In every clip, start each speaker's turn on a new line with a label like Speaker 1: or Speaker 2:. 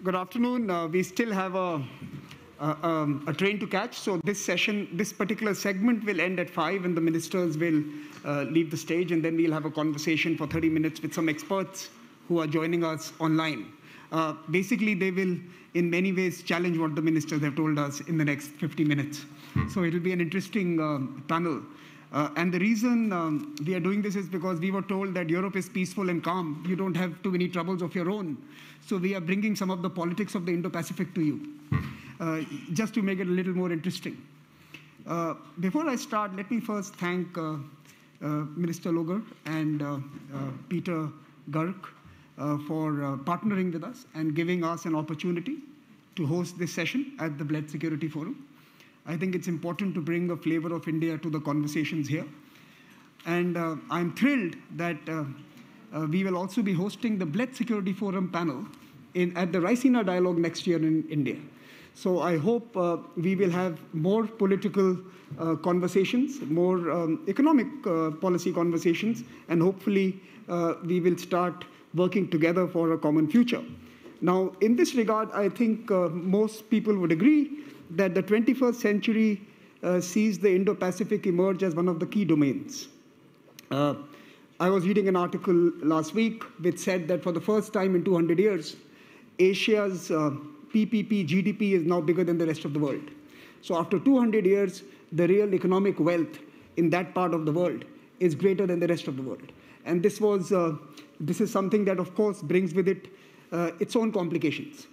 Speaker 1: Good afternoon. We still have a train to catch. So this session, this particular segment will end at 5 and the ministers will leave the stage, and then we'll have a conversation for 30 minutes with some experts who are joining us online. Basically, they will in many ways challenge what the ministers have told us in the next 50 minutes. So it will be an interesting panel. And the reason we are doing this is because we were told that Europe is peaceful and calm. You don't have too many troubles of your own. So we are bringing some of the politics of the Indo-Pacific to you, just to make it a little more interesting. Before I start, let me first thank Minister Logar and Peter Garg for partnering with us and giving us an opportunity to host this session at the Bled Security Forum. I think it's important to bring a flavor of India to the conversations here. And I'm thrilled that we will also be hosting the Bled Security Forum panel at the Raisina Dialogue next year in India. So I hope we will have more political conversations, more economic policy conversations, and hopefully we will start working together for a common future. Now, in this regard, I think most people would agree that the 21st century sees the Indo-Pacific emerge as one of the key domains. I was reading an article last week which said that for the first time in 200 years, Asia's PPP GDP is now bigger than the rest of the world. So after 200 years, the real economic wealth in that part of the world is greater than the rest of the world. And this is something that, of course, brings with it its own complications.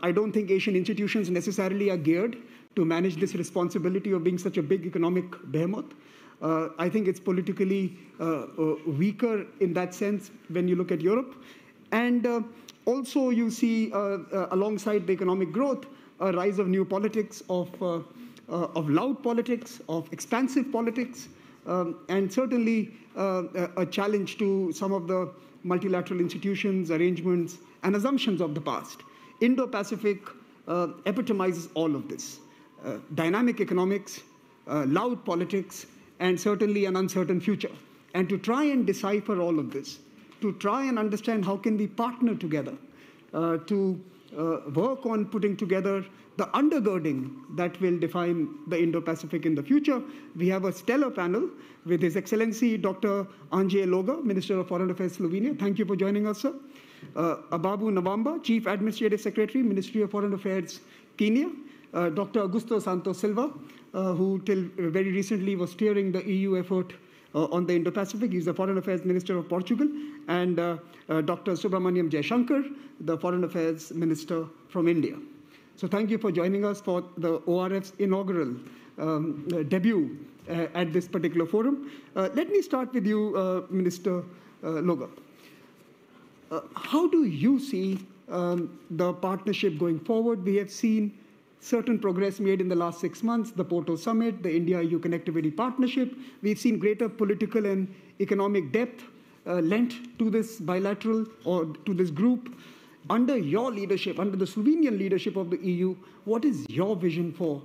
Speaker 1: I don't think Asian institutions necessarily are geared to manage this responsibility of being such a big economic behemoth. I think it's politically weaker in that sense when you look at Europe. And also you see, alongside the economic growth, a rise of new politics, of loud politics, of expansive politics, and certainly a challenge to some of the multilateral institutions, arrangements, and assumptions of the past. Indo-Pacific epitomizes all of this. Dynamic economics, loud politics, and certainly an uncertain future. And to try and decipher all of this, to try and understand how can we partner together to work on putting together the undergirding that will define the Indo-Pacific in the future, we have a stellar panel with His Excellency Dr. Andrzej Logar, Minister of Foreign Affairs, Slovenia. Thank you for joining us, sir. Ababu Nabamba, Chief Administrative Secretary, Ministry of Foreign Affairs, Kenya. Dr. Augusto Santos Silva, who till very recently was steering the EU effort on the Indo-Pacific. He's the Foreign Affairs Minister of Portugal. And Dr. Subramaniam Jaishankar, the Foreign Affairs Minister from India. So thank you for joining us for the ORF's inaugural debut at this particular forum. Let me start with you, Minister Logar. How do you see the partnership going forward? We have seen certain progress made in the last 6 months, the Porto Summit, the India-EU Connectivity Partnership. We've seen greater political and economic depth lent to this bilateral or to this group. Under your leadership, under the Slovenian leadership of the EU, what is your vision for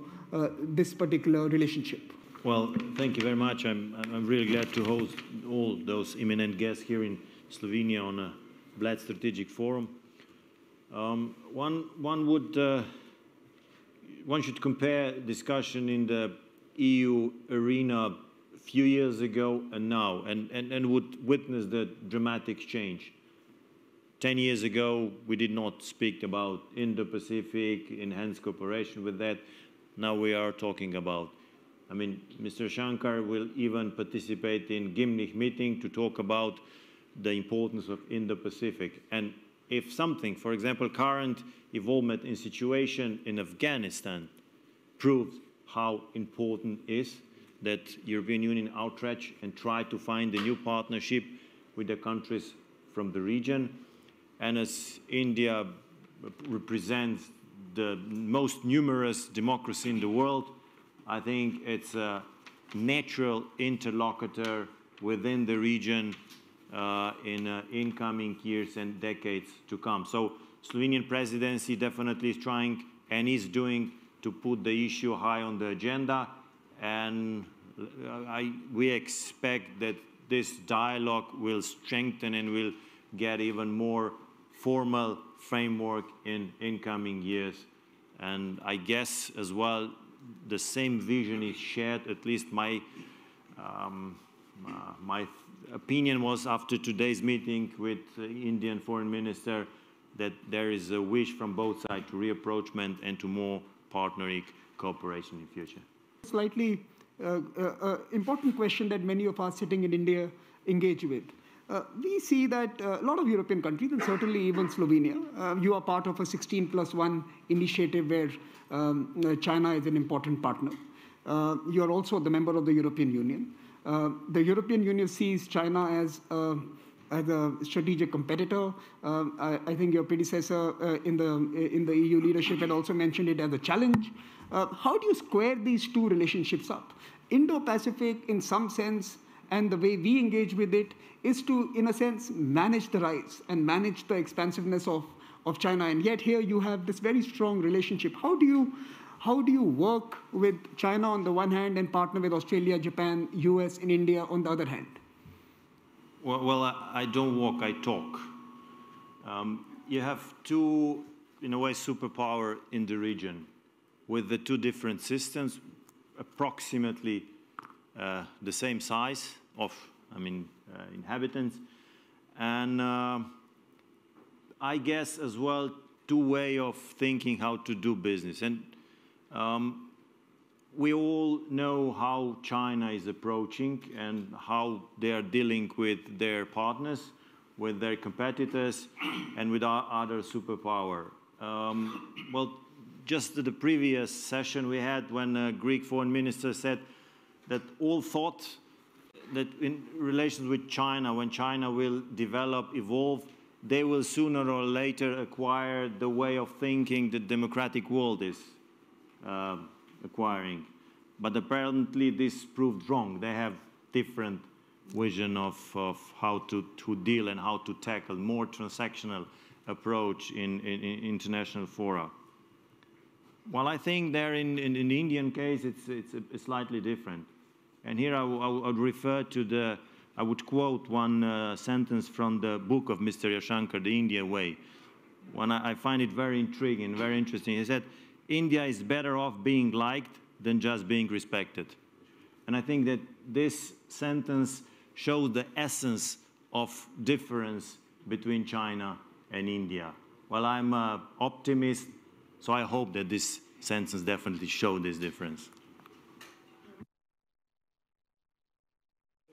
Speaker 1: this particular relationship?
Speaker 2: Well, thank you very much. I'm really glad to host all those eminent guests here in Slovenia on a Bled Strategic Forum. One should compare discussion in the EU arena a few years ago and now, and would witness the dramatic change. 10 years ago, we did not speak about Indo-Pacific, enhanced cooperation with that. Now we are talking about, Mr. Shankar will even participate in Gimnich meeting to talk about the importance of Indo-Pacific. And if something, for example, current involvement in situation in Afghanistan proves how important it is that European Union outreach and try to find a new partnership with the countries from the region. And as India represents the most numerous democracy in the world, I think it's a natural interlocutor within the region in incoming years and decades to come. So Slovenian presidency definitely is trying and is doing to put the issue high on the agenda. And we expect that this dialogue will strengthen and will get even more formal framework in incoming years. And I guess as well, the same vision is shared, at least my opinion was after today's meeting with the Indian Foreign Minister that there is a wish from both sides to reapproachment and to more partnering cooperation in future.
Speaker 1: Slightly important question that many of us sitting in India engage with. We see that a lot of European countries, and certainly even Slovenia, you are part of a 16+1 initiative where China is an important partner. You are also the member of the European Union. The European Union sees China as a strategic competitor. I think your predecessor in the EU leadership had also mentioned it as a challenge. How do you square these two relationships up? Indo-Pacific, in some sense, and the way we engage with it is to, in a sense, manage the rise and manage the expansiveness of China. And yet here you have this very strong relationship. How do you work with China on the one hand and partner with Australia, Japan, US, and India on the other hand?
Speaker 2: Well, I don't walk, I talk. You have two, in a way, superpower in the region with the two different systems, approximately the same size of, inhabitants. And I guess as well, two ways of thinking how to do business. And we all know how China is approaching and how they are dealing with their partners, with their competitors, and with our other superpower. Well, just the previous session we had when a Greek foreign minister said that all thought that in relations with China, when China will develop, evolve, they will sooner or later acquire the way of thinking the democratic world is acquiring. But apparently this proved wrong. They have different vision of how to deal and how to tackle more transactional approach in international fora. Well, I think there in the Indian case, it's slightly different. And here I would refer to I would quote one sentence from the book of Mr. Yashankar, The India Way. I find it very intriguing, very interesting. He said, India is better off being liked than just being respected. And I think that this sentence shows the essence of difference between China and India. Well, I'm an optimist, so I hope that this sentence definitely shows this difference.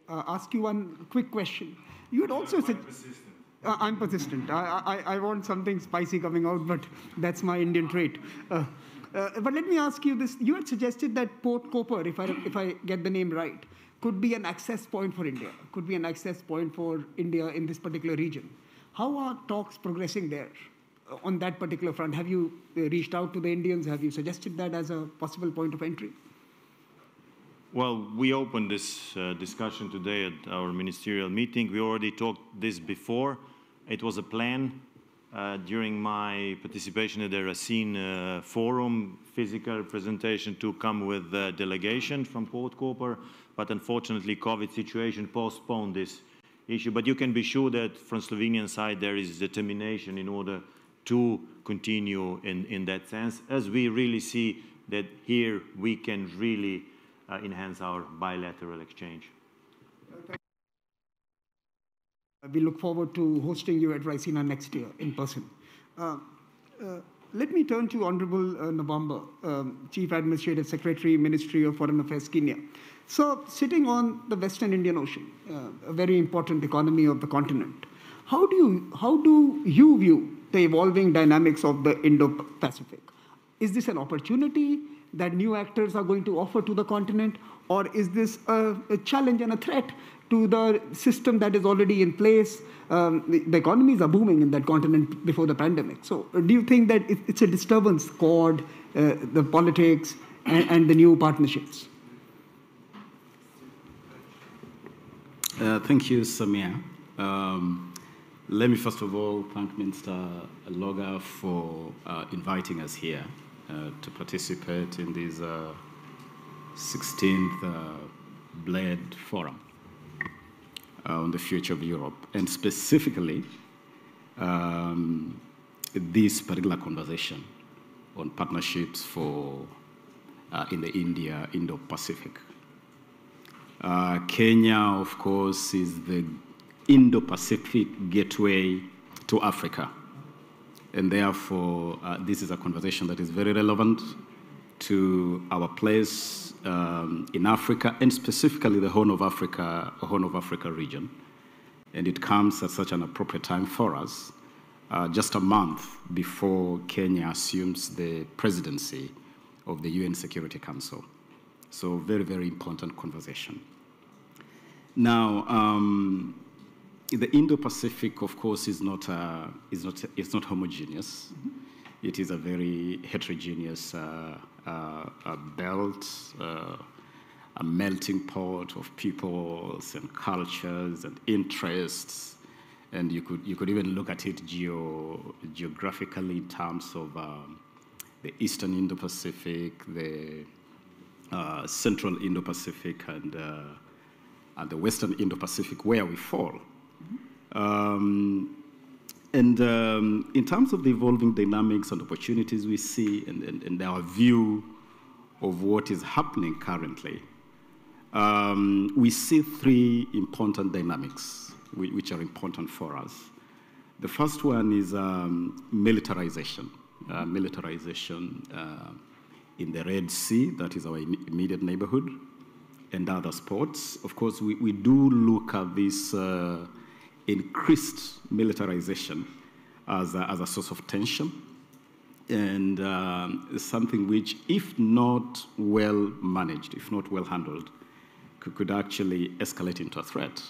Speaker 1: Ask you one quick question. You had also said... persistent. I'm persistent. I want something spicy coming out, but that's my Indian trait. But let me ask you this. You had suggested that Port Koper, if I get the name right, could be an access point for India, in this particular region. How are talks progressing there on that particular front? Have you reached out to the Indians? Have you suggested that as a possible point of entry?
Speaker 2: Well, we opened this discussion today at our ministerial meeting. We already talked this before. It was a plan during my participation at the Racine Forum, physical representation to come with a delegation from Port Koper, but unfortunately COVID situation postponed this issue. But you can be sure that from Slovenian side there is determination in order to continue in that sense, as we really see that here we can really enhance our bilateral exchange.
Speaker 1: We look forward to hosting you at Raisina next year in person. Let me turn to Honorable Nabamba, Chief Administrative Secretary, Ministry of Foreign Affairs, Kenya. So, sitting on the Western Indian Ocean, a very important economy of the continent, how do you view the evolving dynamics of the Indo-Pacific? Is this an opportunity that new actors are going to offer to the continent, or is this a challenge and a threat to the system that is already in place? The economies are booming in that continent before the pandemic. So do you think that it's a disturbance caused the politics and the new partnerships?
Speaker 3: Thank you, Samir. Let me first of all thank Minister Loga for inviting us here to participate in this 16th Bled Forum on the future of Europe. And specifically, this particular conversation on partnerships for in the Indo-Pacific. Kenya, of course, is the Indo-Pacific gateway to Africa. And therefore, this is a conversation that is very relevant to our place in Africa, and specifically the Horn of Africa region. And it comes at such an appropriate time for us, just a month before Kenya assumes the presidency of the UN Security Council. So very, very important conversation. Now, the Indo-Pacific, of course, is not homogeneous. Mm-hmm. It is a very heterogeneous belt, a melting pot of peoples and cultures and interests, and you could even look at it geographically in terms of the Eastern Indo-Pacific, the Central Indo-Pacific, and the Western Indo-Pacific, where we fall. In terms of the evolving dynamics and opportunities we see, and our view of what is happening currently, we see three important dynamics which are important for us. The first one is militarization. Militarization in the Red Sea, that is our immediate neighborhood, and other spots. Of course, we do look at this increased militarization as a source of tension, and something which, if not well managed, if not well handled, could actually escalate into a threat.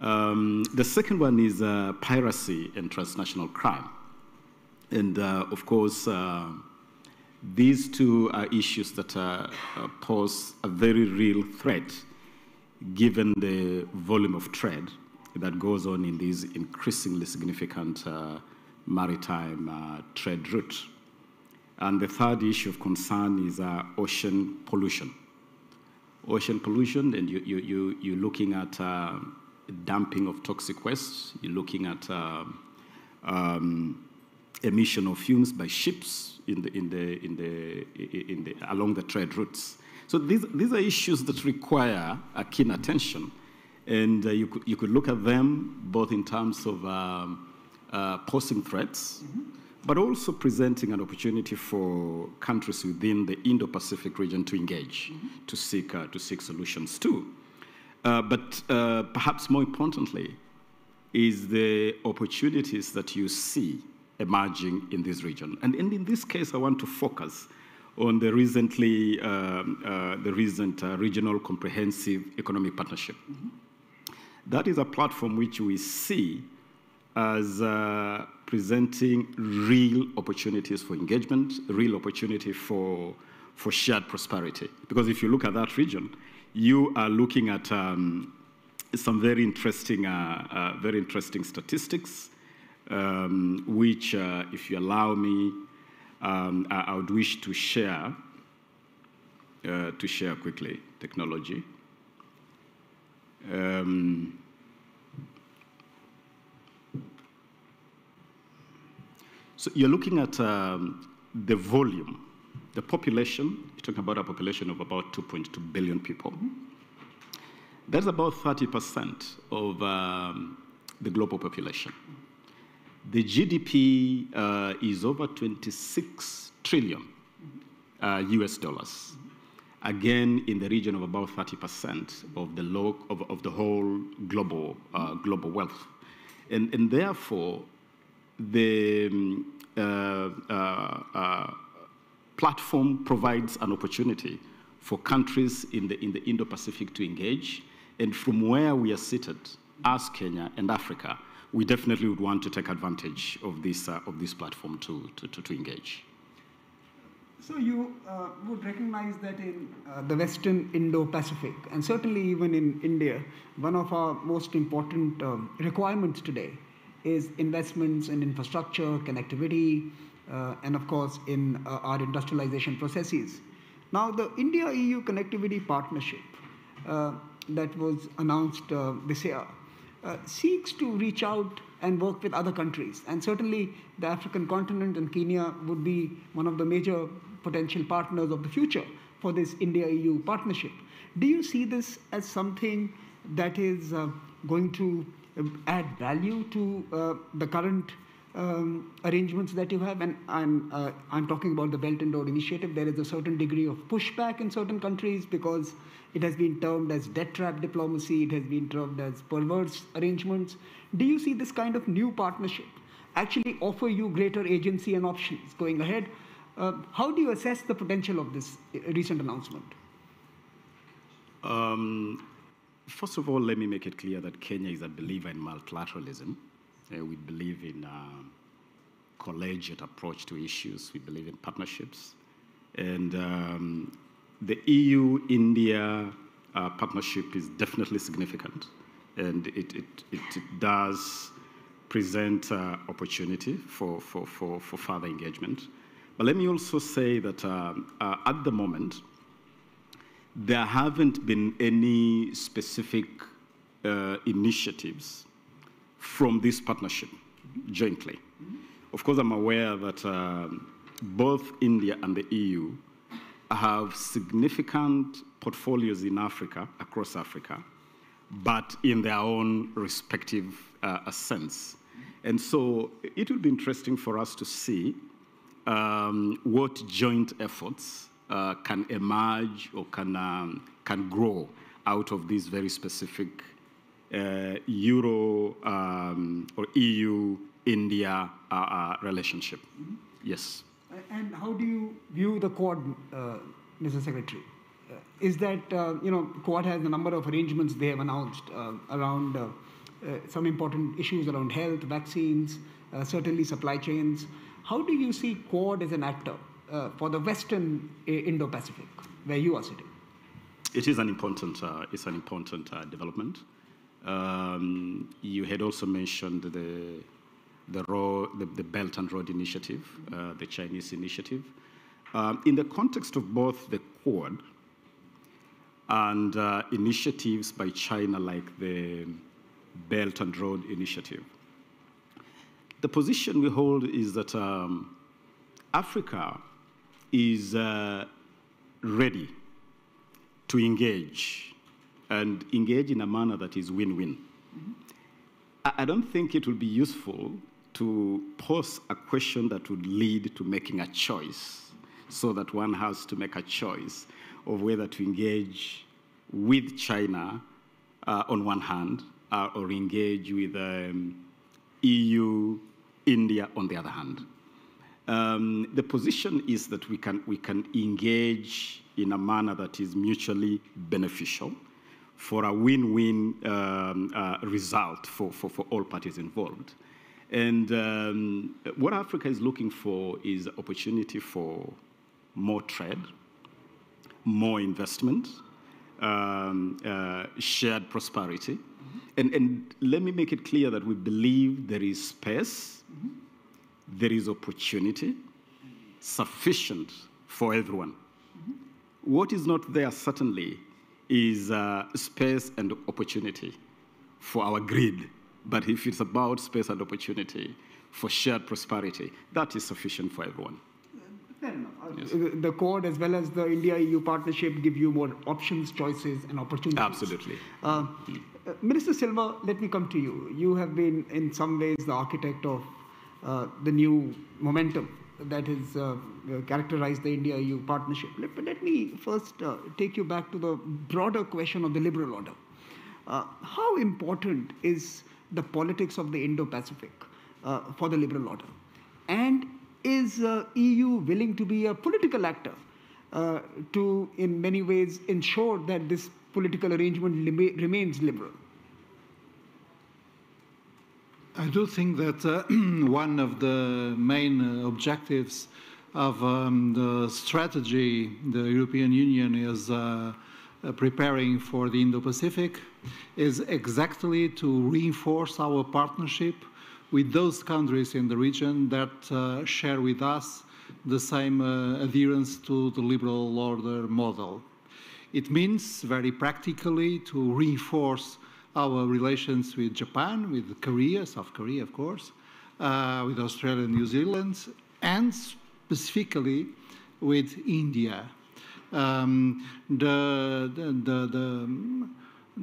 Speaker 3: The second one is piracy and transnational crime. And of course, these two are issues that pose a very real threat given the volume of trade that goes on in these increasingly significant maritime trade route. And the third issue of concern is ocean pollution. Ocean pollution, and you're looking at dumping of toxic waste. You're looking at emission of fumes by ships along the trade routes. So these are issues that require a keen attention, and you could look at them both in terms of posing threats, mm-hmm. but also presenting an opportunity for countries within the Indo-Pacific region to engage, mm-hmm. to seek solutions too. But perhaps more importantly is the opportunities that you see emerging in this region. And in this case, I want to focus on the recent Regional Comprehensive Economic Partnership. Mm-hmm. That is a platform which we see as presenting real opportunities for engagement, real opportunity for shared prosperity. Because if you look at that region, you are looking at some very interesting statistics, which, if you allow me, I would wish to share quickly. Technology. So you're looking at the volume, the population. You're talking about a population of about 2.2 billion people. Mm-hmm. That's about 30% of the global population. The GDP is over 26 trillion US dollars. Again, in the region of about 30% of the whole global wealth, and therefore the platform provides an opportunity for countries in the Indo-Pacific to engage. And from where we are seated, as Kenya and Africa, we definitely would want to take advantage of this platform to engage.
Speaker 1: So you would recognize that in the Western Indo-Pacific, and certainly even in India, one of our most important requirements today is investments in infrastructure, connectivity, and of course in our industrialization processes. Now, the India-EU Connectivity Partnership that was announced this year seeks to reach out and work with other countries. And certainly the African continent and Kenya would be one of the major potential partners of the future for this India-EU partnership. Do you see this as something that is going to add value to the current arrangements that you have? And I'm talking about the Belt and Road Initiative. There is a certain degree of pushback in certain countries because it has been termed as debt trap diplomacy. It has been termed as perverse arrangements. Do you see this kind of new partnership actually offer you greater agency and options going ahead? How do you assess the potential of this recent announcement?
Speaker 3: First of all, let me make it clear that Kenya is a believer in multilateralism. We believe in a collegiate approach to issues. We believe in partnerships. And the EU-India partnership is definitely significant. And it does present opportunity for further engagement. But let me also say that at the moment, there haven't been any specific initiatives from this partnership jointly. Of course, I'm aware that both India and the EU have significant portfolios in Africa, across Africa, but in their own respective sense. And so it will be interesting for us to see what joint efforts can emerge or can grow out of this very specific Euro or EU-India relationship. Yes.
Speaker 1: And how do you view the Quad, Mr. Secretary? Is that, Quad has a number of arrangements they have announced around some important issues around health, vaccines, certainly supply chains. How do you see Quad as an actor for the Western Indo-Pacific, where you are sitting?
Speaker 3: It is an important, development. You had also mentioned the Belt and Road Initiative, the Chinese initiative. In the context of both the Quad and initiatives by China like the Belt and Road Initiative, the position we hold is that Africa is ready to engage and engage in a manner that is win-win. I don't think it would be useful to pose a question that would lead to making a choice, so that one has to make a choice of whether to engage with China on one hand or engage with EU, India on the other hand. The position is that we can engage in a manner that is mutually beneficial for a win-win result for all parties involved. And what Africa is looking for is opportunity for more trade, more investment, shared prosperity. And let me make it clear that we believe there is space, there is opportunity sufficient for everyone. What is not there, certainly, is space and opportunity for our greed. But if it's about space and opportunity for shared prosperity, that is sufficient for everyone.
Speaker 1: Fair enough.
Speaker 3: Yes.
Speaker 1: The Quad as well as the India-EU partnership give you more options, choices, and opportunities.
Speaker 3: Absolutely.
Speaker 1: Minister Silva, let me come to you. You have been, in some ways, the architect of the new momentum that has characterized the India-EU partnership. Let me first take you back to the broader question of the liberal order. How important is the politics of the Indo-Pacific for the liberal order? And is EU willing to be a political actor to, in many ways, ensure that this political arrangement remains liberal?
Speaker 4: I do think that one of the main objectives of the strategy the European Union is preparing for the Indo-Pacific is exactly to reinforce our partnership with those countries in the region that share with us the same adherence to the liberal order model. It means very practically to reinforce our relations with Japan, with Korea, South Korea, of course, with Australia and New Zealand, and specifically with India.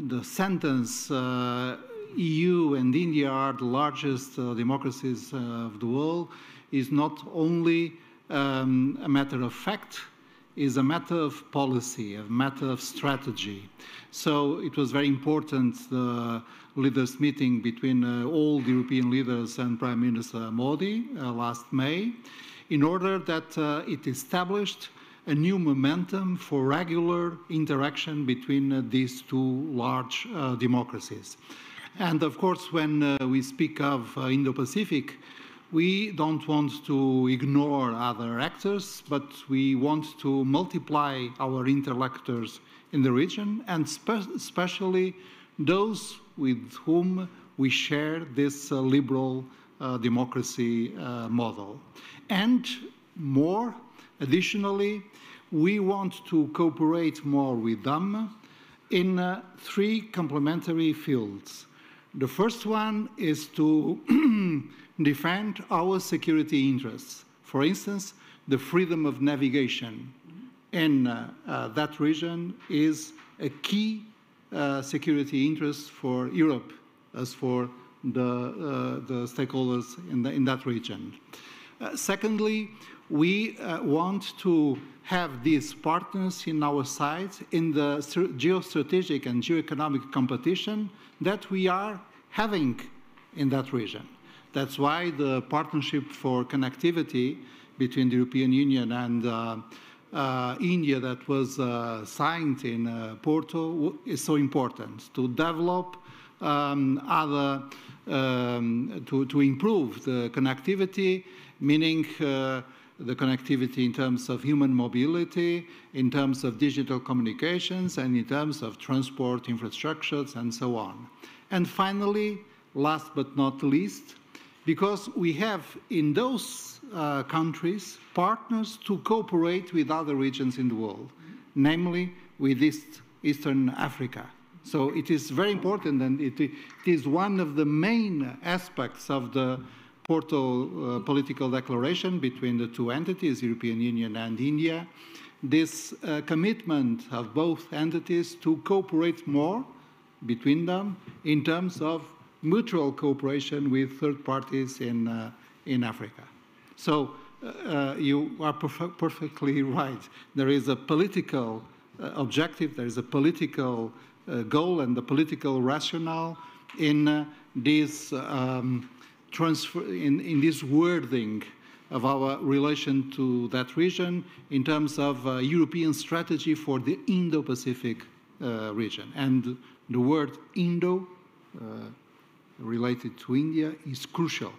Speaker 4: The sentence, EU and India are the largest democracies of the world, is not only a matter of fact, is a matter of policy, a matter of strategy. So it was very important, the leaders' meeting between all the European leaders and Prime Minister Modi last May, in order that it established a new momentum for regular interaction between these two large democracies. And of course, when we speak of Indo-Pacific, we don't want to ignore other actors, but we want to multiply our interlocutors in the region, and especially those with whom we share this liberal democracy model. And more, additionally, we want to cooperate more with them in three complementary fields. The first one is to defend our security interests. For instance, the freedom of navigation in that region is a key security interest for Europe, as for the stakeholders in that region. Secondly, we want to have these partners in our side in the geostrategic and geoeconomic competition that we are having in that region. That's why the partnership for connectivity between the European Union and India that was signed in Porto is so important to develop to improve the connectivity, meaning the connectivity in terms of human mobility, in terms of digital communications, and in terms of transport infrastructures, and so on. And finally, last but not least, because we have in those countries partners to cooperate with other regions in the world, namely with Eastern Africa. So it is very important, and it is one of the main aspects of the Porto political declaration between the two entities, European Union and India, this commitment of both entities to cooperate more between them in terms of mutual cooperation with third parties in Africa. So you are perfectly right. There is a political objective, there is a political goal and a political rationale in this in this wording of our relation to that region in terms of European strategy for the Indo-Pacific region. And the word Indo, related to India, is crucial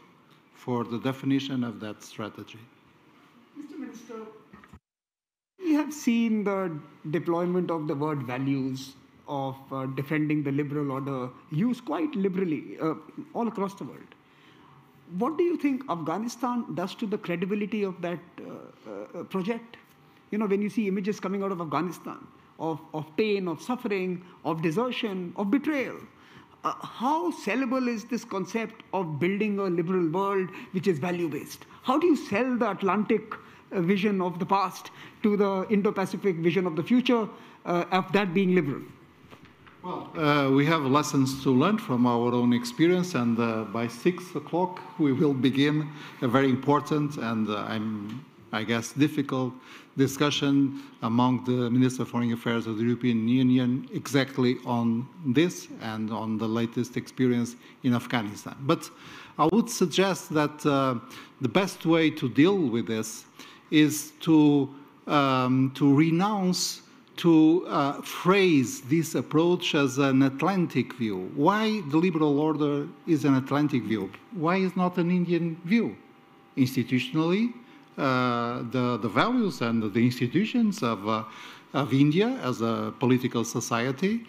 Speaker 4: for the definition of that strategy.
Speaker 1: Mr. Minister, we have seen the deployment of the word values of defending the liberal order used quite liberally all across the world. What do you think Afghanistan does to the credibility of that project? You know, when you see images coming out of Afghanistan, of pain, of suffering, of desertion, of betrayal, how sellable is this concept of building a liberal world which is value-based? How do you sell the Atlantic vision of the past to the Indo-Pacific vision of the future of that being liberal?
Speaker 4: Well, we have lessons to learn from our own experience, and by 6 o'clock we will begin a very important and I guess difficult discussion among the Minister of Foreign Affairs of the European Union exactly on this and on the latest experience in Afghanistan. But I would suggest that the best way to deal with this is to renounce to phrase this approach as an Atlantic view. Why the liberal order is an Atlantic view? Why is not an Indian view? Institutionally, the values and the institutions of India as a political society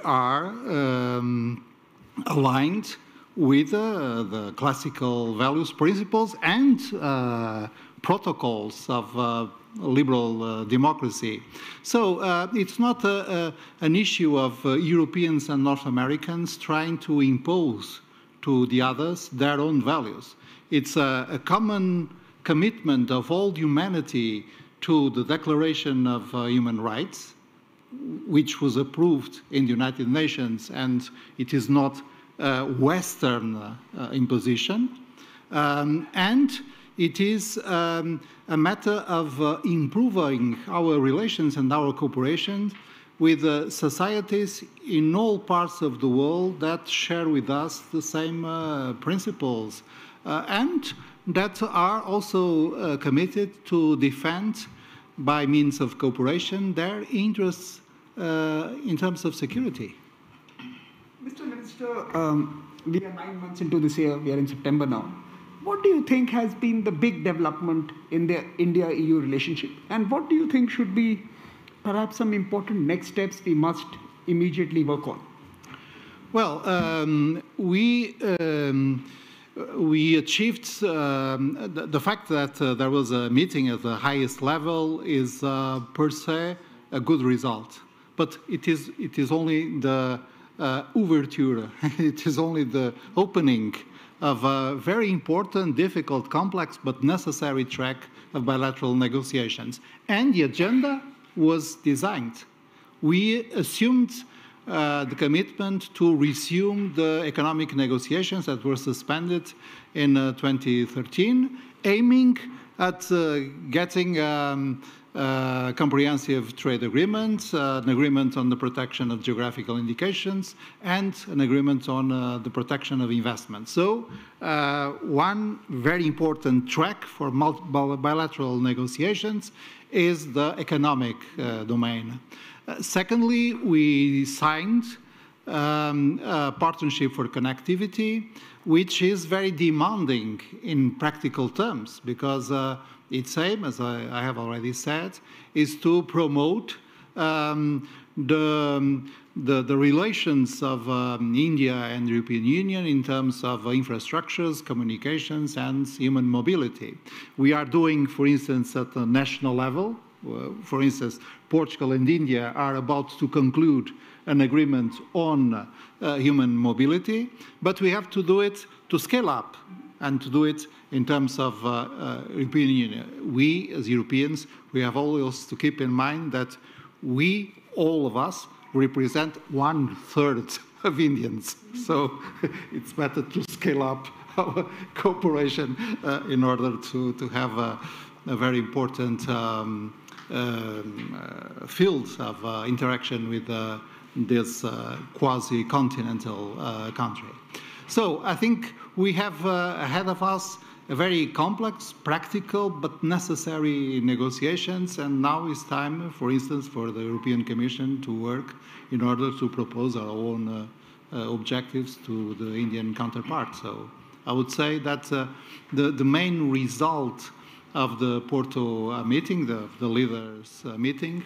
Speaker 4: are aligned with the classical values, principles, and protocols of liberal democracy. So it's not an issue of Europeans and North Americans trying to impose to the others their own values. It's a common commitment of all humanity to the Declaration of Human Rights, which was approved in the United Nations, and it is not Western imposition. And it is a matter of improving our relations and our cooperation with societies in all parts of the world that share with us the same principles and that are also committed to defend, by means of cooperation, their interests in terms of security.
Speaker 1: Mr. Minister, we are 9 months into this year. We are in September now. What do you think has been the big development in the India-EU relationship? And what do you think should be perhaps some important next steps we must immediately work on?
Speaker 4: Well, we achieved the fact that there was a meeting at the highest level is per se a good result. But it is only the ouverture, it is only the opening of a very important, difficult, complex, but necessary track of bilateral negotiations. And the agenda was designed. We assumed the commitment to resume the economic negotiations that were suspended in 2013, aiming at getting comprehensive trade agreements, an agreement on the protection of geographical indications, and an agreement on the protection of investment. So one very important track for bilateral negotiations is the economic domain. Secondly, we signed a partnership for connectivity, which is very demanding in practical terms, because its aim, as I have already said, is to promote the relations of India and the European Union in terms of infrastructures, communications, and human mobility. We are doing, for instance, at the national level, for instance, Portugal and India are about to conclude an agreement on human mobility, but we have to do it to scale up and to do it in terms of European Union. We, as Europeans, we have always to keep in mind that we, all of us, represent 1/3 of Indians. So it's better to scale up our cooperation in order to have a very important field of interaction with this quasi-continental country. So I think we have ahead of us a very complex, practical, but necessary negotiations, and now it's time, for instance, for the European Commission to work in order to propose our own objectives to the Indian counterpart. So I would say that the main result of the Porto meeting, the leaders' meeting,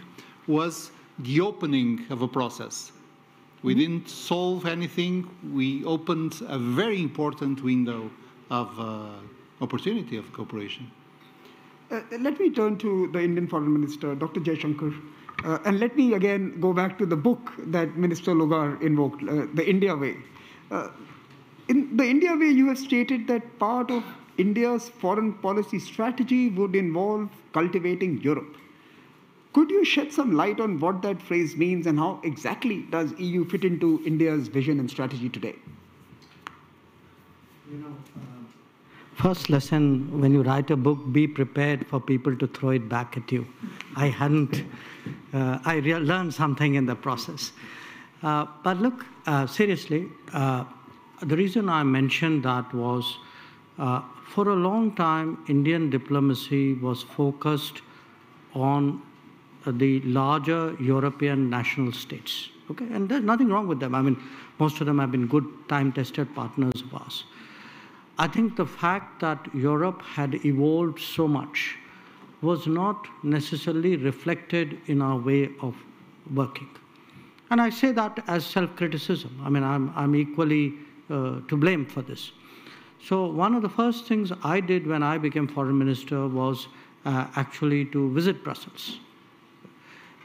Speaker 4: was the opening of a process. We didn't solve anything. We opened a very important window of opportunity of cooperation.
Speaker 1: Let me turn to the Indian Foreign Minister, Dr. Jaishankar, and let me again go back to the book that Minister Logar invoked, The India Way. In The India Way, you have stated that part of India's foreign policy strategy would involve cultivating Europe. Could you shed some light on what that phrase means and how exactly does EU fit into India's vision and strategy today?
Speaker 5: First lesson, when you write a book, be prepared for people to throw it back at you. I learned something in the process. But look, seriously, the reason I mentioned that was for a long time, Indian diplomacy was focused on the larger European national states. Okay, and there's nothing wrong with them. I mean, most of them have been good, time-tested partners of ours. I think the fact that Europe had evolved so much was not necessarily reflected in our way of working. And I say that as self-criticism. I mean, I'm equally to blame for this. So one of the first things I did when I became foreign minister was actually to visit Brussels.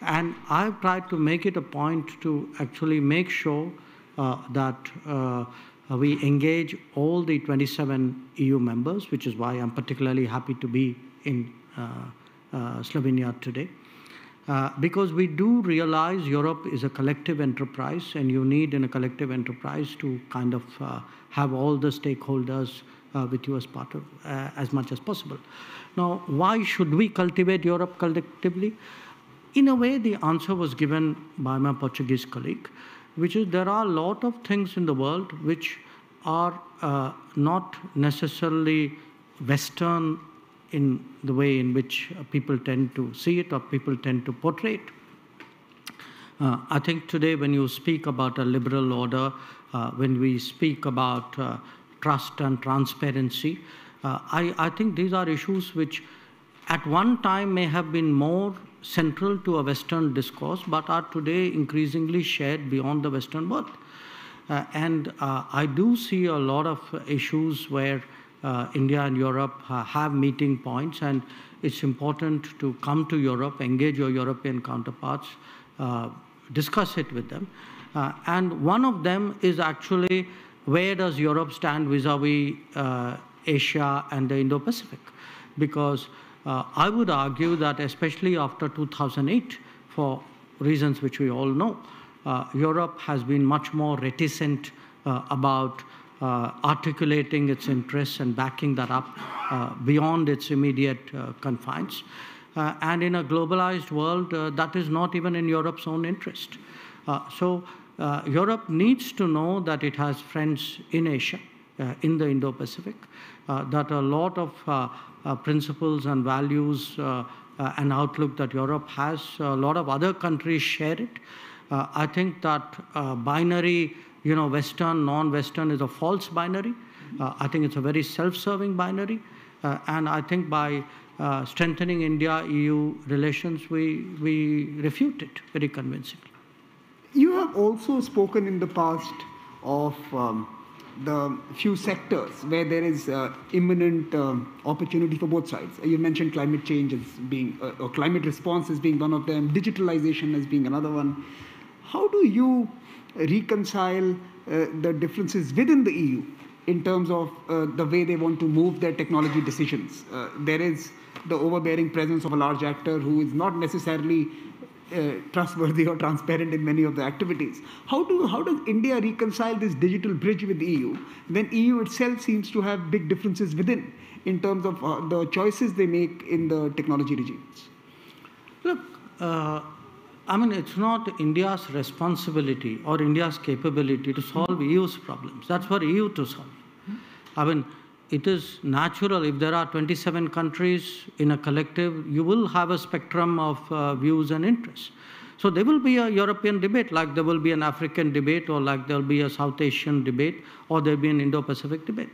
Speaker 5: And I've tried to make it a point to actually make sure that we engage all the 27 EU members, which is why I'm particularly happy to be in Slovenia today. Because we do realize Europe is a collective enterprise, and you need in a collective enterprise to kind of have all the stakeholders with you as part of as much as possible. Now, why should we cultivate Europe collectively? In a way, the answer was given by my Portuguese colleague, which is there are a lot of things in the world which are not necessarily Western in the way in which people tend to see it or people tend to portray it. I think today when you speak about a liberal order, when we speak about trust and transparency, I think these are issues which at one time may have been more central to a Western discourse, but are today increasingly shared beyond the Western world. And I do see a lot of issues where India and Europe have meeting points, and it's important to come to Europe, engage your European counterparts, discuss it with them. And one of them is actually, where does Europe stand vis-a-vis Asia and the Indo-Pacific? Because I would argue that especially after 2008, for reasons which we all know, Europe has been much more reticent about articulating its interests and backing that up beyond its immediate confines. And in a globalized world, that is not even in Europe's own interest. So Europe needs to know that it has friends in Asia, in the Indo-Pacific, that a lot of principles and values and outlook that Europe has, a lot of other countries share it. I think that binary, Western, non-Western is a false binary. I think it's a very self-serving binary. And I think by strengthening India-EU relations, we refute it very convincingly.
Speaker 1: You have also spoken in the past of the few sectors where there is imminent opportunity for both sides. You mentioned climate change as being, or climate response as being one of them, digitalization as being another one. How do you reconcile the differences within the EU in terms of the way they want to move their technology decisions? There is the overbearing presence of a large actor who is not necessarily trustworthy or transparent in many of the activities. How does India reconcile this digital bridge with the EU when EU itself seems to have big differences within in terms of the choices they make in the technology regimes?
Speaker 5: Look, I mean, it's not India's responsibility or India's capability to solve EU's problems. That's for EU to solve. I mean, it is natural if there are 27 countries in a collective, you will have a spectrum of views and interests. So there will be a European debate, like there will be an African debate, or like there will be a South Asian debate, or there will be an Indo-Pacific debate.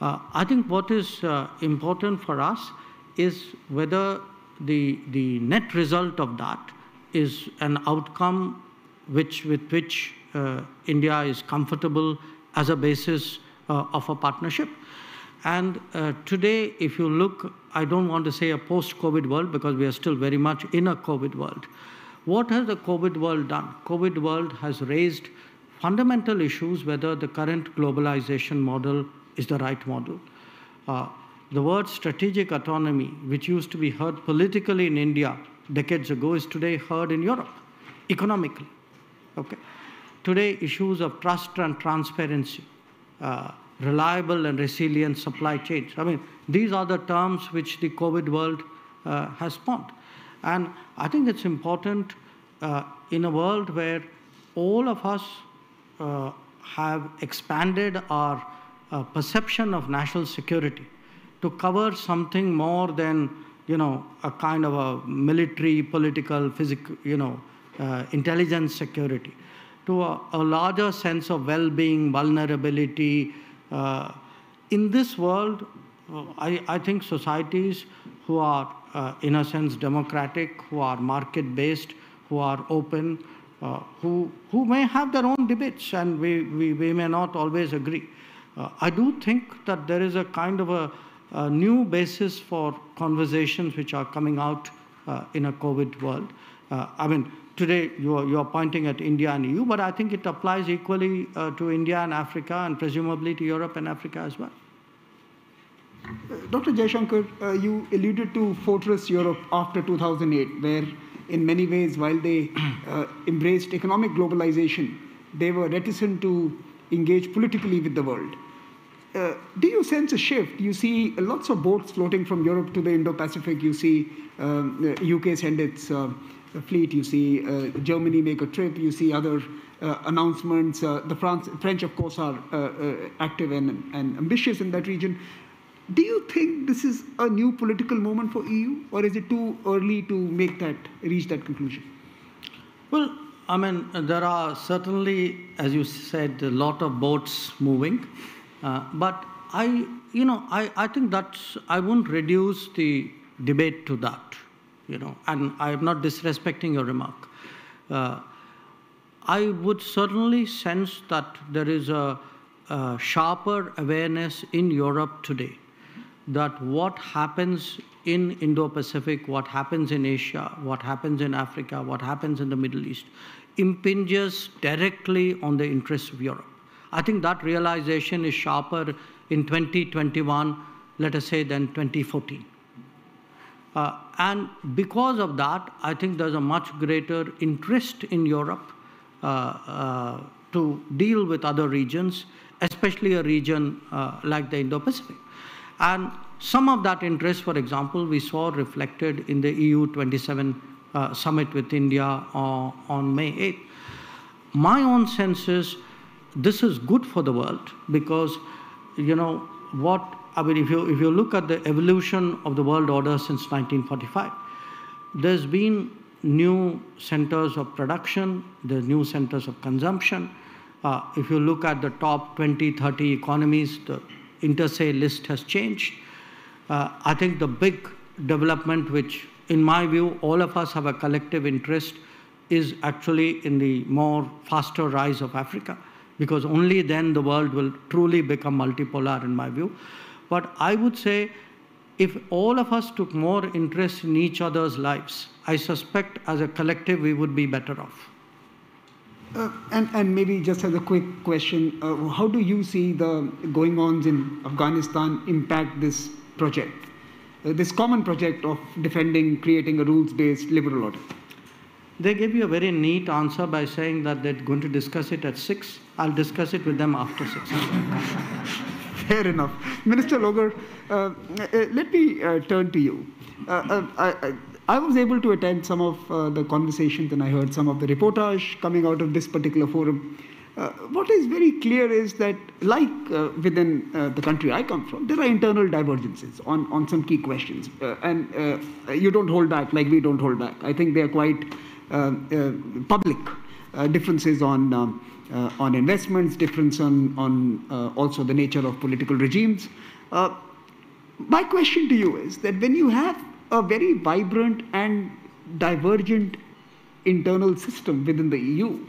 Speaker 5: I think what is important for us is whether the net result of that is an outcome with which India is comfortable as a basis of a partnership. And today, if you look, I don't want to say a post-COVID world because we are still very much in a COVID world. What has the COVID world done? COVID world has raised fundamental issues whether the current globalization model is the right model. The word strategic autonomy, which used to be heard politically in India decades ago, is today heard in Europe, economically. Okay? Today, issues of trust and transparency, reliable and resilient supply chains. I mean, these are the terms which the COVID world has spawned. And I think it's important in a world where all of us have expanded our perception of national security to cover something more than, a kind of a military, political, physical, intelligence security, to a larger sense of well-being, vulnerability. In this world, I think societies who are, in a sense, democratic, who are market-based, who are open, who may have their own debates, and we may not always agree. I do think that there is a kind of a new basis for conversations which are coming out in a COVID world. I mean, today you are pointing at India and EU, but I think it applies equally to India and Africa, and presumably to Europe and Africa as well.
Speaker 1: Dr. Jaishankar, you alluded to Fortress Europe after 2008, where in many ways, while they embraced economic globalization, they were reticent to engage politically with the world. Do you sense a shift? You see lots of boats floating from Europe to the Indo-Pacific. You see UK send its fleet. You see Germany make a trip. You see other announcements. The French, of course, are active and ambitious in that region. Do you think this is a new political moment for EU, or is it too early to reach that conclusion?
Speaker 5: Well, I mean, there are certainly, as you said, a lot of boats moving, but I think that I won't reduce the debate to that, and I am not disrespecting your remark. I would certainly sense that there is a sharper awareness in Europe today that what happens in Indo-Pacific, what happens in Asia, what happens in Africa, what happens in the Middle East, impinges directly on the interests of Europe. I think that realization is sharper in 2021, let us say, than 2014. And because of that, I think there's a much greater interest in Europe to deal with other regions, especially a region like the Indo-Pacific. And some of that interest, for example, we saw reflected in the EU 27 summit with India on May 8th. My own sense is this is good for the world because, if you look at the evolution of the world order since 1945, there's been new centers of production, there's new centers of consumption. If you look at the top 20, 30 economies, the inter-se list has changed. I think the big development, which in my view, all of us have a collective interest, is actually in the more faster rise of Africa, because only then the world will truly become multipolar, in my view. But I would say if all of us took more interest in each other's lives, I suspect as a collective we would be better off.
Speaker 1: And maybe just as a quick question, how do you see the going-ons in Afghanistan impact this project, this common project of creating a rules-based liberal order?
Speaker 5: They gave you a very neat answer by saying that they're going to discuss it at 6. I'll discuss it with them after 6.
Speaker 1: Fair enough. Minister Logar, let me turn to you. I was able to attend some of the conversations and I heard some of the reportage coming out of this particular forum. What is very clear is that, like within the country I come from, there are internal divergences on some key questions. And you don't hold back like we don't hold back. I think they are quite public differences on investments, difference on also the nature of political regimes. My question to you is that when you have a very vibrant and divergent internal system within the EU,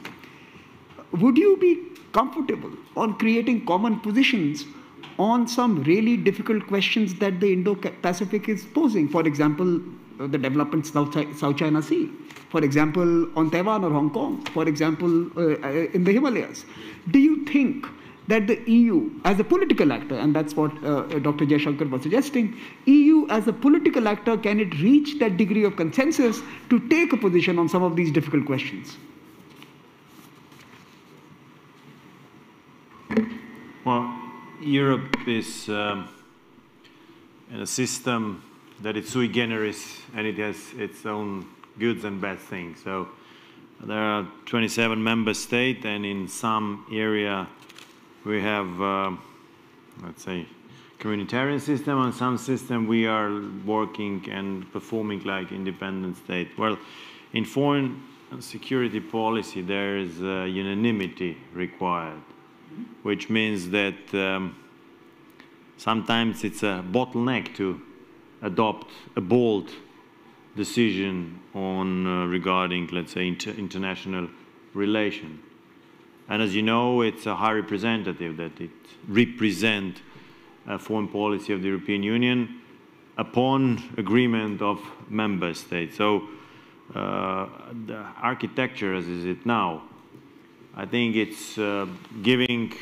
Speaker 1: would you be comfortable on creating common positions on some really difficult questions that the Indo-Pacific is posing? For example, the development in South China Sea. For example, on Taiwan or Hong Kong. For example, in the Himalayas. Do you think that the EU, as a political actor, and that's what Dr. Jaishankar was suggesting, EU as a political actor, can it reach that degree of consensus to take a position on some of these difficult questions?
Speaker 2: Well, Europe is in a system that is sui generis and it has its own goods and bad things. So there are 27 member states, and in some area we have, let's say, communitarian system, and some system we are working and performing like independent state. Well, in foreign and security policy there is unanimity required, which means that sometimes it's a bottleneck to adopt a bold decision on regarding, let's say, international relation. And as you know, it's a high representative that it represents foreign policy of the European Union upon agreement of member states. So the architecture as is it now, I think it's giving,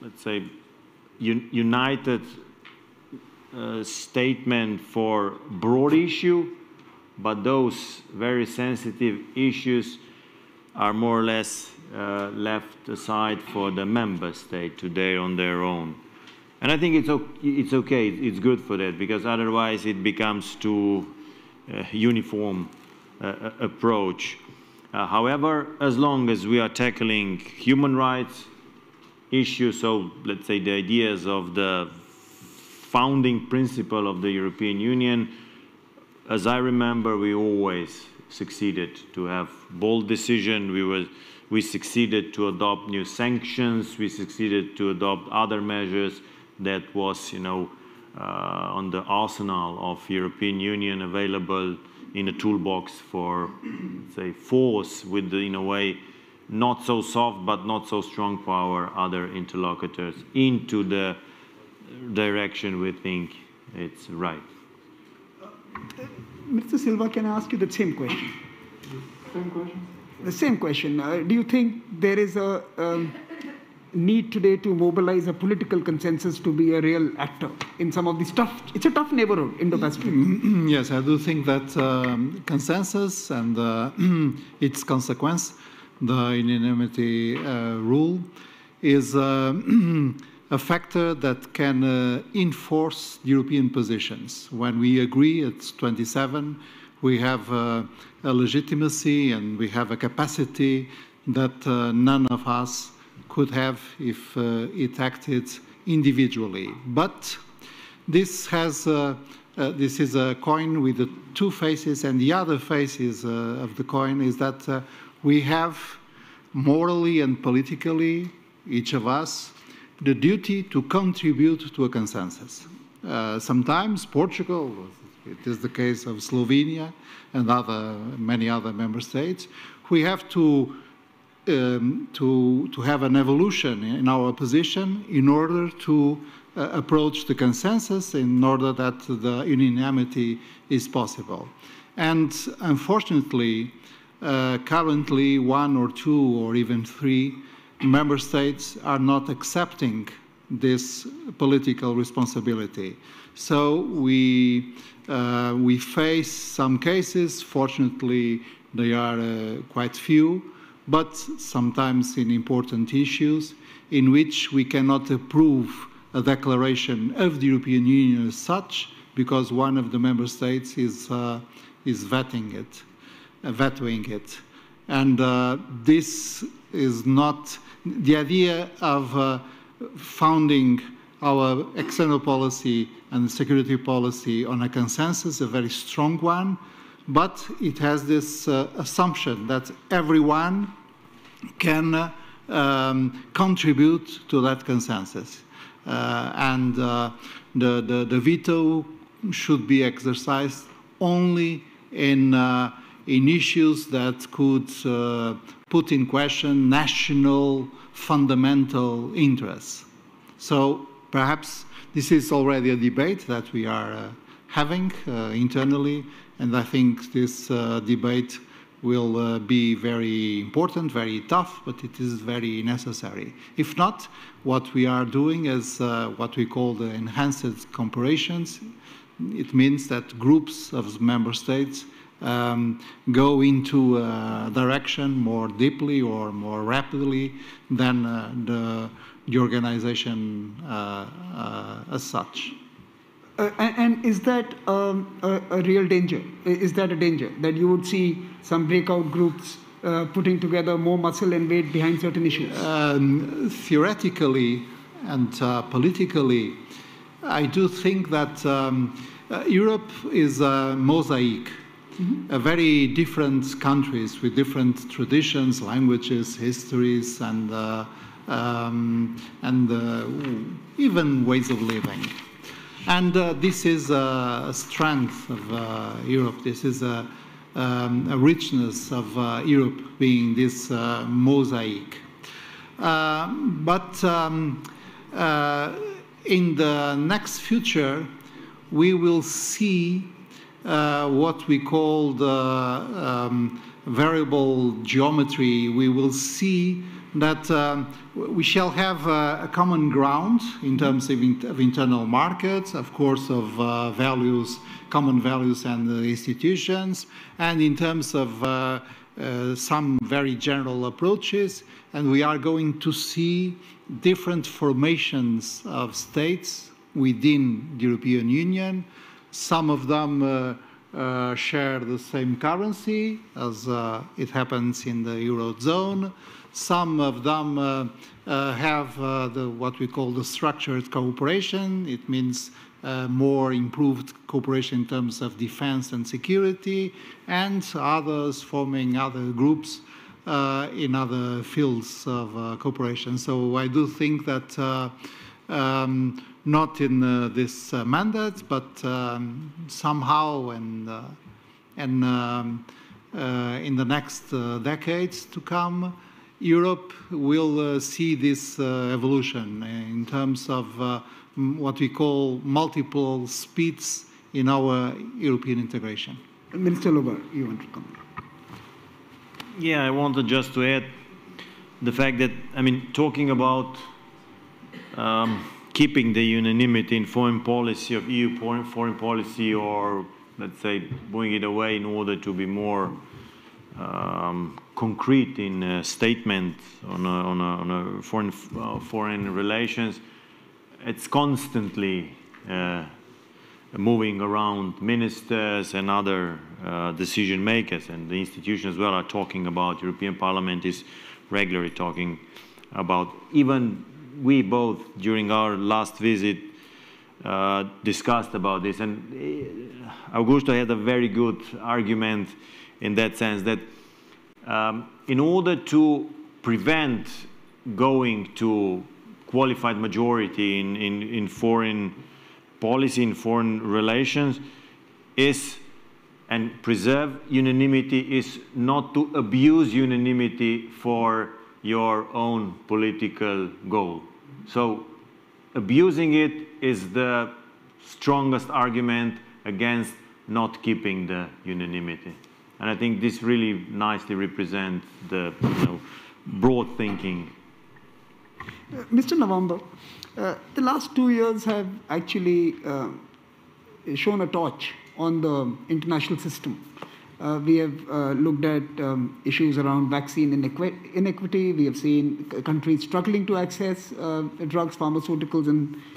Speaker 2: let's say, united statement for broad issue, but those very sensitive issues are more or less left aside for the member state today on their own. And I think it's okay, it's good for that, because otherwise it becomes too uniform approach. However, as long as we are tackling human rights issues, so let's say the ideas of the founding principle of the European Union, as I remember, we always succeeded to have bold decision. We succeeded to adopt new sanctions. We succeeded to adopt other measures that was, on the arsenal of European Union available in a toolbox for, say, force with, the, in a way, not so soft but not so strong power other interlocutors into the direction we think it's right.
Speaker 1: Mr. Silva, can I ask you the same question?
Speaker 4: Same question?
Speaker 1: The same question. Do you think there is a need today to mobilize a political consensus to be a real actor in some of these it's a tough neighborhood, Indo-Pacific?
Speaker 4: Yes, I do think that consensus and its consequence, the unanimity rule, is a factor that can enforce European positions. When we agree, it's 27, we have a legitimacy and we have a capacity that none of us could have if it acted individually. But this has this is a coin with the two faces, and the other face of the coin is that we have morally and politically, each of us, the duty to contribute to a consensus. Sometimes Portugal, it is the case of Slovenia and many other member states, we have to have an evolution in our position in order to approach the consensus, in order that the unanimity is possible. And unfortunately, currently 1 or 2 or even 3 member states are not accepting this political responsibility. So we face some cases, fortunately they are quite few, but sometimes in important issues in which we cannot approve a declaration of the European Union as such, because one of the member states is vetoing it. And this is not the idea of founding our external policy and security policy on a consensus, a very strong one, but it has this assumption that everyone can contribute to that consensus. And the veto should be exercised only in issues that could put in question national fundamental interests. So perhaps this is already a debate that we are having internally, and I think this debate will be very important, very tough, but it is very necessary. If not, what we are doing is what we call the enhanced cooperations. It means that groups of member states go into a direction more deeply or more rapidly than the organization as such.
Speaker 1: And is that a real danger? Is that a danger, that you would see some breakout groups putting together more muscle and weight behind certain issues?
Speaker 4: Theoretically and politically, I do think that Europe is a mosaic. Mm-hmm. Very different countries with different traditions, languages, histories, and even ways of living. And this is a strength of Europe. This is a richness of Europe being this mosaic. But in the next future, we will see what we call the variable geometry. We will see that we shall have a common ground in terms of internal markets, of course, of values, common values and institutions, and in terms of some very general approaches. And we are going to see different formations of states within the European Union. Some of them share the same currency, as it happens in the Eurozone. Some of them have what we call the structured cooperation. It means more improved cooperation in terms of defense and security, and others forming other groups in other fields of cooperation. So I do think that not in this mandate, but somehow and in the next decades to come, Europe will see this evolution in terms of what we call multiple speeds in our European integration.
Speaker 1: Minister Loba, you want to comment?
Speaker 2: Yeah, I wanted just to add the fact that, I mean, talking about keeping the unanimity in foreign policy of EU foreign policy, or let's say moving it away in order to be more concrete in a statement on foreign relations, it's constantly moving around. Ministers and other decision makers and the institutions as well are talking about. European Parliament is regularly talking about. Even we both during our last visit discussed about this, and Augusto had a very good argument in that sense that in order to prevent going to qualified majority in foreign policy, in foreign relations, is, and preserve unanimity, is not to abuse unanimity for your own political goal. So abusing it is the strongest argument against not keeping the unanimity. And I think this really nicely represents the broad thinking.
Speaker 1: Mr. November, the last 2 years have actually shown a torch on the international system. We have looked at issues around vaccine inequity. We have seen countries struggling to access drugs, pharmaceuticals,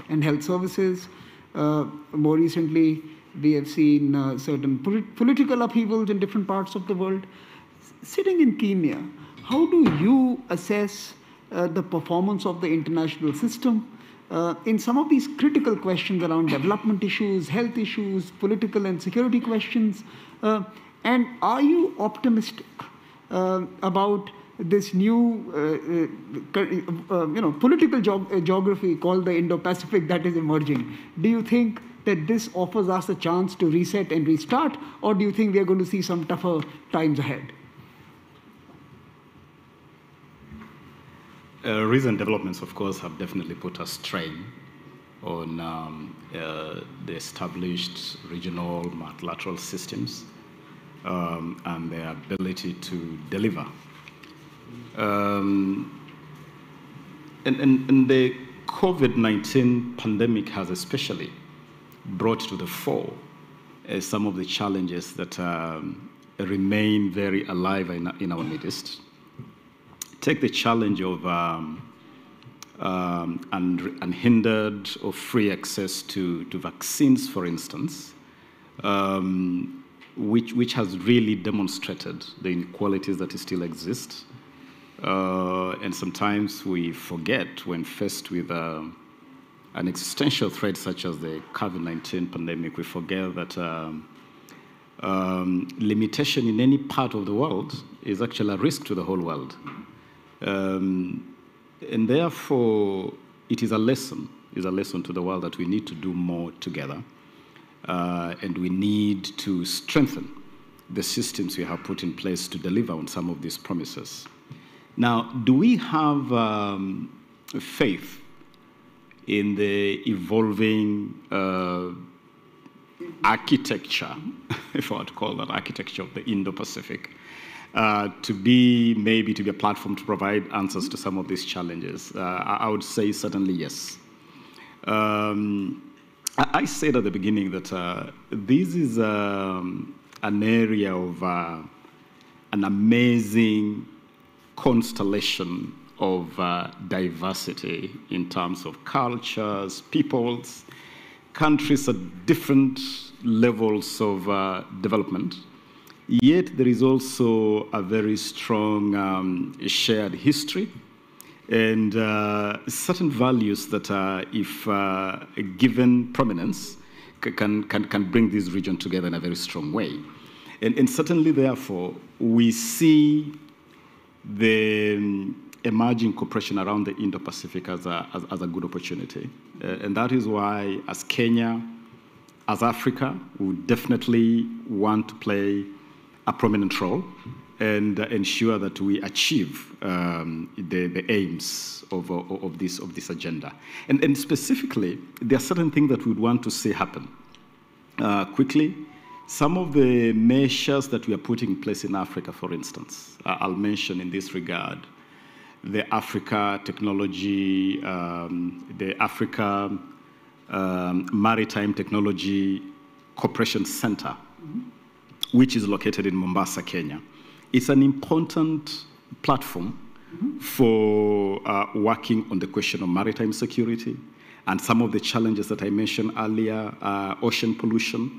Speaker 1: and health services. More recently, we have seen certain political upheavals in different parts of the world. Sitting in Kenya, how do you assess the performance of the international system in some of these critical questions around development issues, health issues, political and security questions? And are you optimistic about this new political geography called the Indo-Pacific that is emerging? Do you think that this offers us a chance to reset and restart, or do you think we are going to see some tougher times ahead?
Speaker 3: Recent developments, of course, have definitely put a strain on the established regional multilateral systems and their ability to deliver. And the COVID-19 pandemic has especially brought to the fore some of the challenges that remain very alive in our midst. Take the challenge of unhindered or free access to vaccines, for instance, which has really demonstrated the inequalities that still exist. And sometimes we forget, when faced with an existential threat such as the COVID-19 pandemic, we forget that limitation in any part of the world is actually a risk to the whole world. And therefore, it is a lesson to the world that we need to do more together. And we need to strengthen the systems we have put in place to deliver on some of these promises. Now, do we have faith in the evolving architecture, if I were to call that architecture of the Indo-Pacific, to be a platform to provide answers to some of these challenges? I would say certainly yes. I said at the beginning that this is an area of an amazing constellation of diversity in terms of cultures, peoples, countries at different levels of development. Yet there is also a very strong shared history and certain values that, if given prominence, can bring this region together in a very strong way. And certainly, therefore, we see the emerging cooperation around the Indo-Pacific as a good opportunity. And that is why, as Kenya, as Africa, we definitely want to play a prominent role and ensure that we achieve the aims of this agenda. And specifically, there are certain things that we would want to see happen quickly. Some of the measures that we are putting in place in Africa, for instance, I'll mention in this regard, the Africa Technology, the Africa Maritime Technology Cooperation Center, which is located in Mombasa, Kenya. It's an important platform for working on the question of maritime security and some of the challenges that I mentioned earlier, ocean pollution.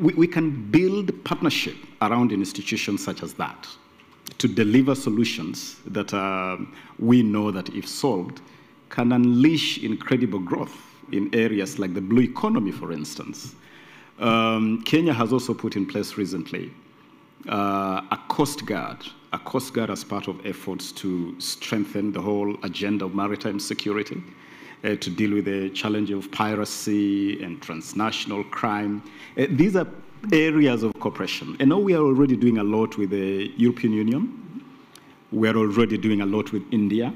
Speaker 3: We can build partnership around institutions such as that to deliver solutions that we know that if solved, can unleash incredible growth in areas like the blue economy, for instance. Kenya has also put in place recently a Coast Guard as part of efforts to strengthen the whole agenda of maritime security, to deal with the challenge of piracy and transnational crime. These are areas of cooperation. And now we are already doing a lot with the European Union. We are already doing a lot with India.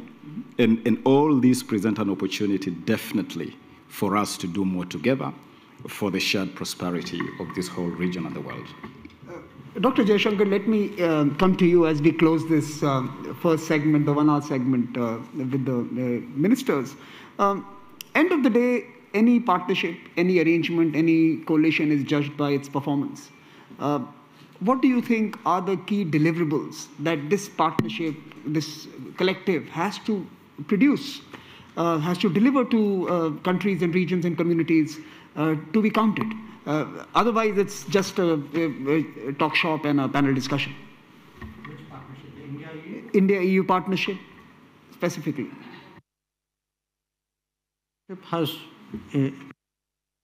Speaker 3: And all these present an opportunity definitely for us to do more together for the shared prosperity of this whole region and the world.
Speaker 1: Dr. Jaishankar, let me come to you as we close this first segment, the 1 hour segment with the ministers. End of the day, any partnership, any arrangement, any coalition is judged by its performance. What do you think are the key deliverables that this partnership, this collective has to produce, has to deliver to countries and regions and communities to be counted? Otherwise, it's just a talk shop and a panel discussion.
Speaker 5: Which partnership?
Speaker 1: India-EU partnership, specifically.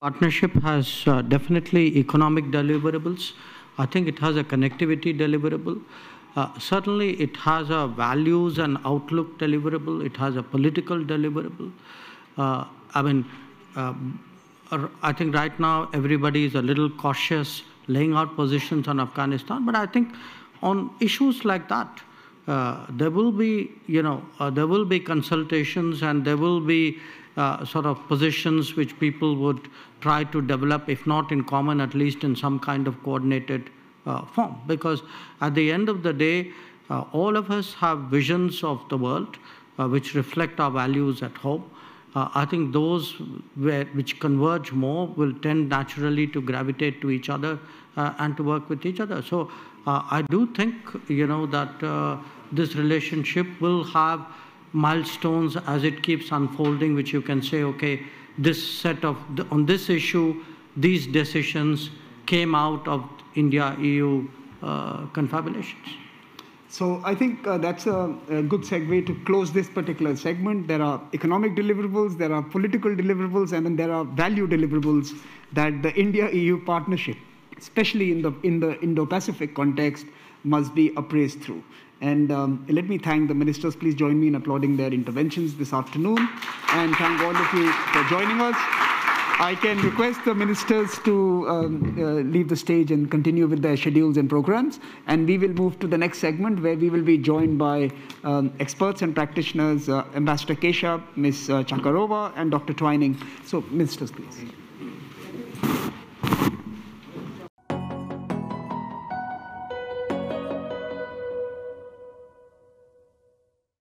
Speaker 5: Partnership has definitely economic deliverables. I think it has a connectivity deliverable. Certainly, it has a values and outlook deliverable. It has a political deliverable. I think right now everybody is a little cautious laying out positions on Afghanistan, but I think on issues like that, there will be, there will be consultations and there will be sort of positions which people would try to develop, if not in common, at least in some kind of coordinated form. Because at the end of the day, all of us have visions of the world which reflect our values at home. I think those which converge more will tend naturally to gravitate to each other and to work with each other. So I do think, that this relationship will have milestones as it keeps unfolding, which you can say, okay, on this issue, these decisions came out of India-EU confabulations.
Speaker 1: So I think that's a good segue to close this particular segment. There are economic deliverables, there are political deliverables, and then there are value deliverables that the India-EU partnership, especially in the Indo-Pacific context, must be appraised through. And let me thank the ministers. Please join me in applauding their interventions this afternoon. And thank all of you for joining us. I can request the ministers to leave the stage and continue with their schedules and programs. And we will move to the next segment where we will be joined by experts and practitioners, Ambassador Keshav, Ms. Chakarova, and Dr. Twining. So, ministers, please.